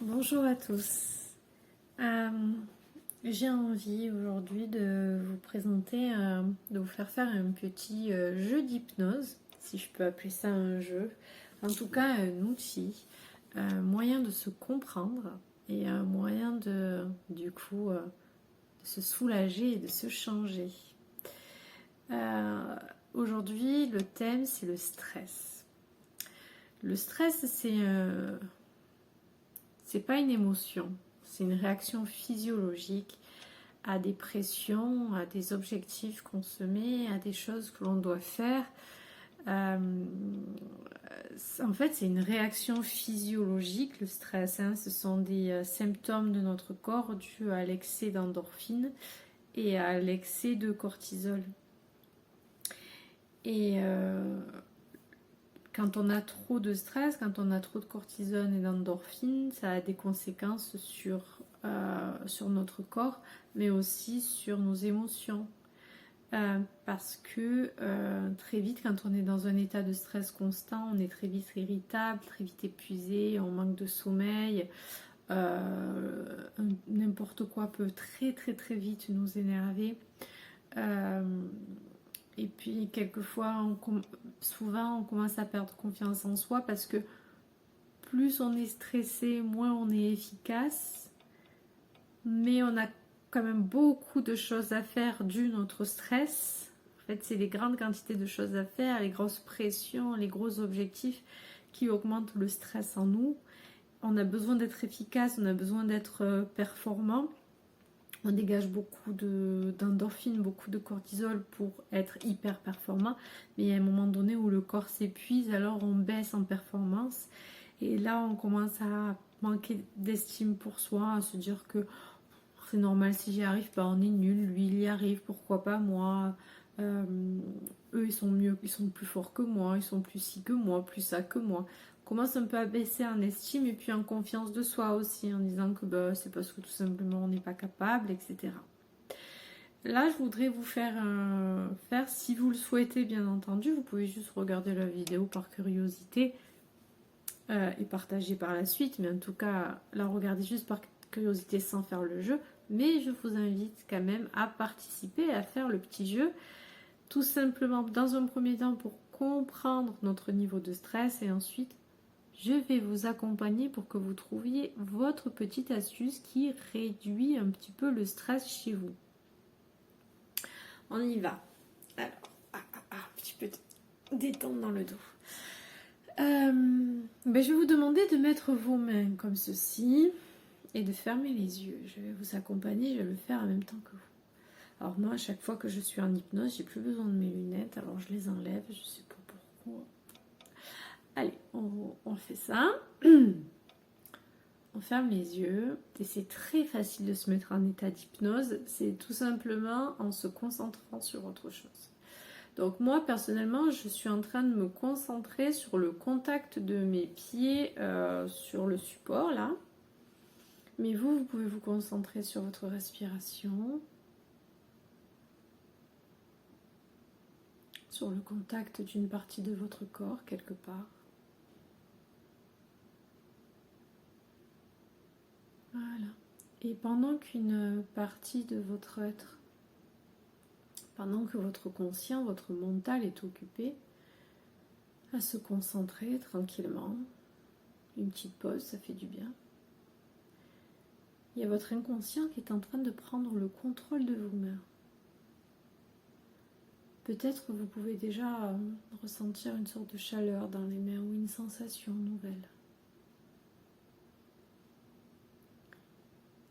Bonjour à tous. Euh, j'ai envie aujourd'hui de vous présenter, de vous faire un petit jeu d'hypnose, si je peux appeler ça un jeu. En tout cas, un outil, un moyen de se comprendre et un moyen de se soulager et de se changer. Euh, Aujourd'hui, le thème, c'est le stress. Le stress, c'est pas une émotion, c'est une réaction physiologique à des pressions, à des objectifs qu'on se met, à des choses que l'on doit faire. Euh, En fait, c'est une réaction physiologique, le stress. Ce sont des symptômes de notre corps dus à l'excès d'endorphine et à l'excès de cortisol. Et quand on a trop de stress, quand on a trop de cortisol et d'endorphine, ça a des conséquences sur notre corps, mais aussi sur nos émotions. Parce que très vite, quand on est dans un état de stress constant, on est très vite irritable, très vite épuisé, on manque de sommeil. N'importe quoi peut très très très vite nous énerver. Et puis quelquefois, souvent on commence à perdre confiance en soi parce que plus on est stressé, moins on est efficace. Mais on a quand même beaucoup de choses à faire dû notre stress. En fait, c'est les grandes quantités de choses à faire, les grosses pressions, les gros objectifs qui augmentent le stress en nous. On a besoin d'être efficace, on a besoin d'être performant. On dégage beaucoup d'endorphines, beaucoup de cortisol pour être hyper performant. Mais il y a un moment donné où le corps s'épuise, alors on baisse en performance. Et là, on commence à manquer d'estime pour soi, à se dire que c'est normal, si j'y arrive pas, on est nul. Lui, il y arrive, pourquoi pas moi. Eux, ils sont mieux, ils sont plus forts que moi, ils sont plus ci que moi, plus ça que moi. On commence un peu à baisser en estime et puis en confiance de soi aussi, en disant que c'est parce que tout simplement on n'est pas capable, etc. Là, je voudrais vous faire, si vous le souhaitez bien entendu, vous pouvez juste regarder la vidéo par curiosité et partager par la suite, mais en tout cas, la regarder juste par curiosité sans faire le jeu. Mais je vous invite quand même à participer, à faire le petit jeu, tout simplement dans un premier temps pour comprendre notre niveau de stress et ensuite je vais vous accompagner pour que vous trouviez votre petite astuce qui réduit un petit peu le stress chez vous. On y va. Alors, un petit peu de détente dans le dos. Je vais vous demander de mettre vos mains comme ceci et de fermer les yeux. Je vais vous accompagner, je vais le faire en même temps que vous. Alors moi, à chaque fois que je suis en hypnose, j'ai plus besoin de mes lunettes, alors je les enlève, je sais pas pourquoi. Allez, on fait ça. On ferme les yeux et c'est très facile de se mettre en état d'hypnose. C'est tout simplement en se concentrant sur autre chose. Donc moi, personnellement, je suis en train de me concentrer sur le contact de mes pieds sur le support, là. Mais vous pouvez vous concentrer sur votre respiration, sur le contact d'une partie de votre corps, quelque part. Voilà. Et pendant qu'une partie de votre être, pendant que votre conscient, votre mental est occupé à se concentrer tranquillement, une petite pause, ça fait du bien. Il y a votre inconscient qui est en train de prendre le contrôle de vos mains. Peut-être vous pouvez déjà ressentir une sorte de chaleur dans les mains ou une sensation nouvelle.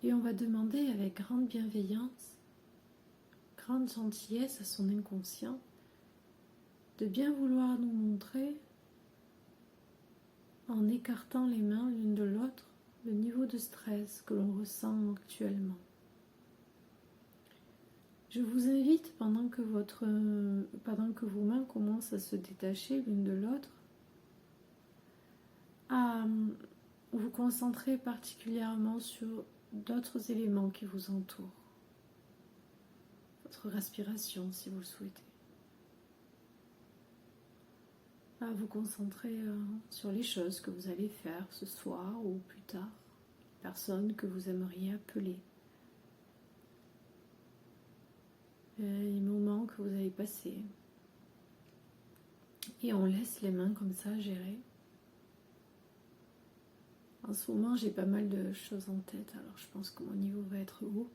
Et on va demander avec grande bienveillance, grande gentillesse à son inconscient de bien vouloir nous montrer, en écartant les mains l'une de l'autre, le niveau de stress que l'on ressent actuellement. Je vous invite, pendant que vos mains commencent à se détacher l'une de l'autre, à vous concentrer particulièrement sur d'autres éléments qui vous entourent. Votre respiration, si vous le souhaitez. À vous concentrer sur les choses que vous allez faire ce soir ou plus tard. personnes que vous aimeriez appeler, les moments que vous avez passés. Et on laisse les mains comme ça gérer. En ce moment, j'ai pas mal de choses en tête, alors je pense que mon niveau va être haut.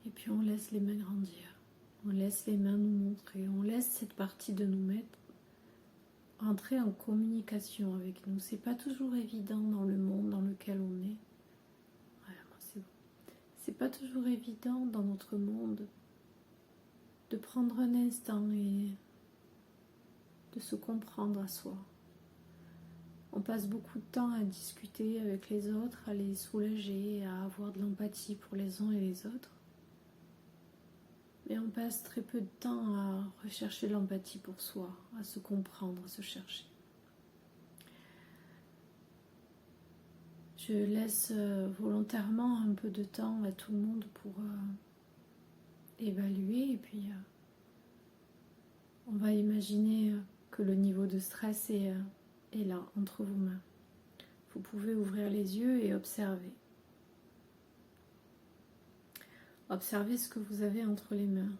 Et puis on laisse les mains grandir. On laisse les mains nous montrer. On laisse cette partie de nous entrer en communication avec nous. C'est pas toujours évident dans le monde dans lequel on est. Voilà, moi c'est bon. C'est pas toujours évident dans notre monde de prendre un instant et de se comprendre à soi. On passe beaucoup de temps à discuter avec les autres, à les soulager, à avoir de l'empathie pour les uns et les autres. Mais on passe très peu de temps à rechercher l'empathie pour soi, à se comprendre, à se chercher. Je laisse volontairement un peu de temps à tout le monde pour évaluer et puis on va imaginer que le niveau de stress est là, entre vos mains. Vous pouvez ouvrir les yeux et observer. Observez ce que vous avez entre les mains.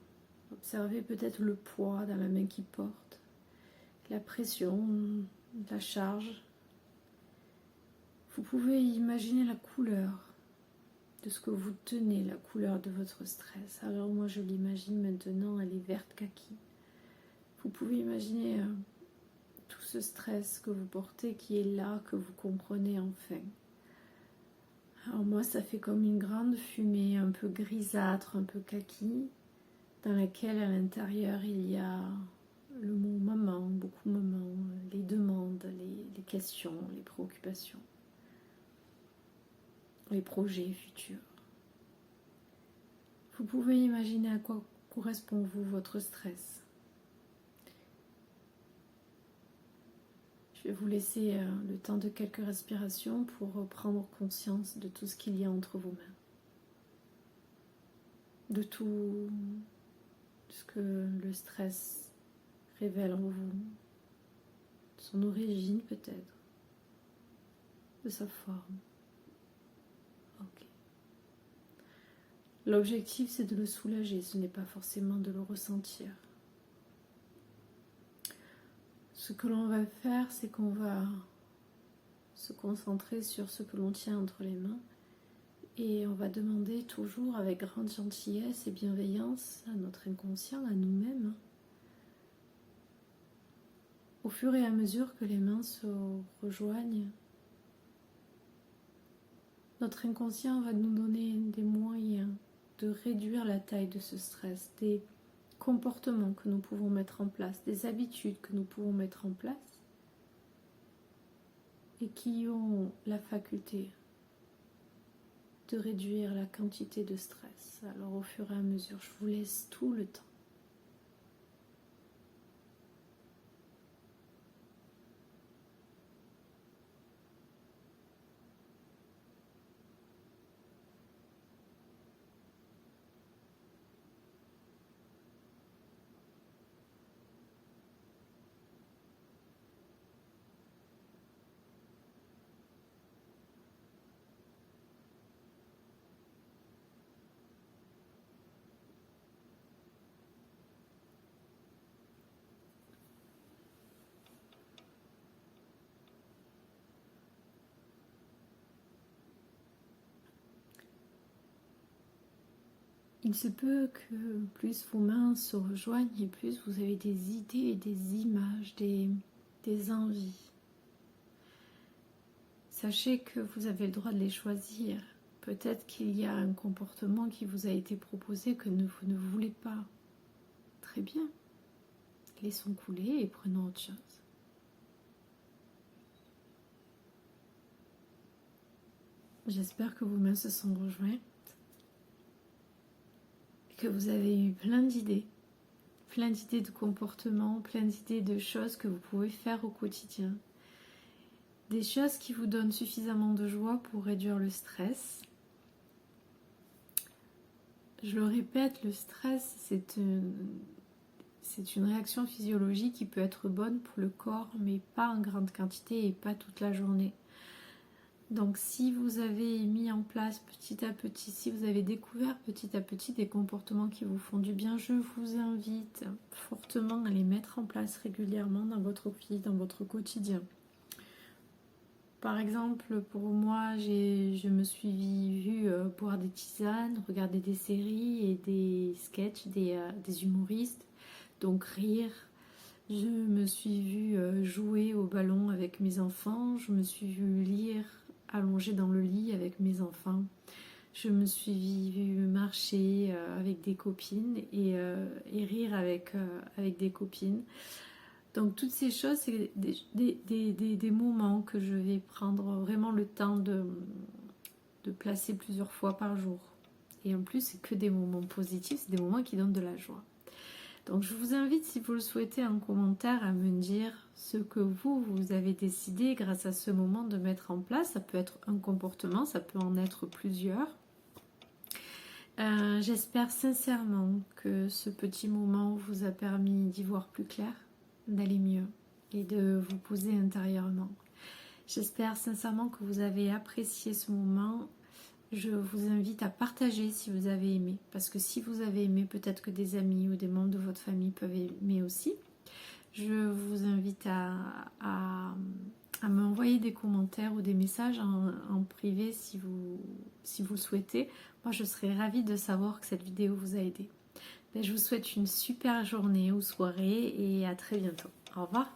Observez peut-être le poids dans la main qui porte, la pression, la charge. Vous pouvez imaginer la couleur de ce que vous tenez, la couleur de votre stress. Alors moi je l'imagine maintenant, elle est verte kaki. Vous pouvez imaginer tout ce stress que vous portez qui est là, que vous comprenez enfin. Alors moi ça fait comme une grande fumée un peu grisâtre, un peu kaki, dans laquelle à l'intérieur il y a le mot maman, beaucoup maman, les demandes, les questions, les préoccupations, les projets futurs. Vous pouvez imaginer à quoi correspond vous, votre stress. Je vais vous laisser le temps de quelques respirations pour prendre conscience de tout ce qu'il y a entre vos mains. De tout ce que le stress révèle en vous. De son origine peut-être. De sa forme. Ok. L'objectif c'est de le soulager, ce n'est pas forcément de le ressentir. Ce que l'on va faire, c'est qu'on va se concentrer sur ce que l'on tient entre les mains et on va demander toujours avec grande gentillesse et bienveillance à notre inconscient, à nous-mêmes, au fur et à mesure que les mains se rejoignent, notre inconscient va nous donner des moyens de réduire la taille de ce stress, des comportements que nous pouvons mettre en place, des habitudes que nous pouvons mettre en place et qui ont la faculté de réduire la quantité de stress. Alors au fur et à mesure, je vous laisse tout le temps. Il se peut que plus vos mains se rejoignent et plus vous avez des idées, des images, des envies. Sachez que vous avez le droit de les choisir. Peut-être qu'il y a un comportement qui vous a été proposé que vous ne voulez pas. Très bien. Laissons couler et prenons autre chose. J'espère que vos mains se sont rejointes. Que vous avez eu plein d'idées de comportements, plein d'idées de choses que vous pouvez faire au quotidien. Des choses qui vous donnent suffisamment de joie pour réduire le stress. Je le répète, le stress, c'est une réaction physiologique qui peut être bonne pour le corps, mais pas en grande quantité et pas toute la journée. Donc si vous avez mis en place petit à petit, si vous avez découvert petit à petit des comportements qui vous font du bien, je vous invite fortement à les mettre en place régulièrement dans votre vie, dans votre quotidien. Par exemple, pour moi, je me suis vue boire des tisanes, regarder des séries et des sketchs, des humoristes, donc rire. Je me suis vue jouer au ballon avec mes enfants, je me suis vue lire allongée dans le lit avec mes enfants. Je me suis vue marcher avec des copines et rire avec des copines. Donc toutes ces choses, c'est des moments que je vais prendre vraiment le temps de placer plusieurs fois par jour. Et en plus, c'est que des moments positifs, c'est des moments qui donnent de la joie. Donc je vous invite, si vous le souhaitez, en commentaire à me dire ce que vous avez décidé grâce à ce moment de mettre en place. Ça peut être un comportement, ça peut en être plusieurs. J'espère sincèrement que ce petit moment vous a permis d'y voir plus clair, d'aller mieux et de vous poser intérieurement. J'espère sincèrement que vous avez apprécié ce moment. Je vous invite à partager si vous avez aimé, parce que si vous avez aimé, peut-être que des amis ou des membres de votre famille peuvent aimer aussi. Je vous invite à m'envoyer des commentaires ou des messages en privé si vous le souhaitez. Moi, je serais ravie de savoir que cette vidéo vous a aidé. Je vous souhaite une super journée ou soirée et à très bientôt. Au revoir.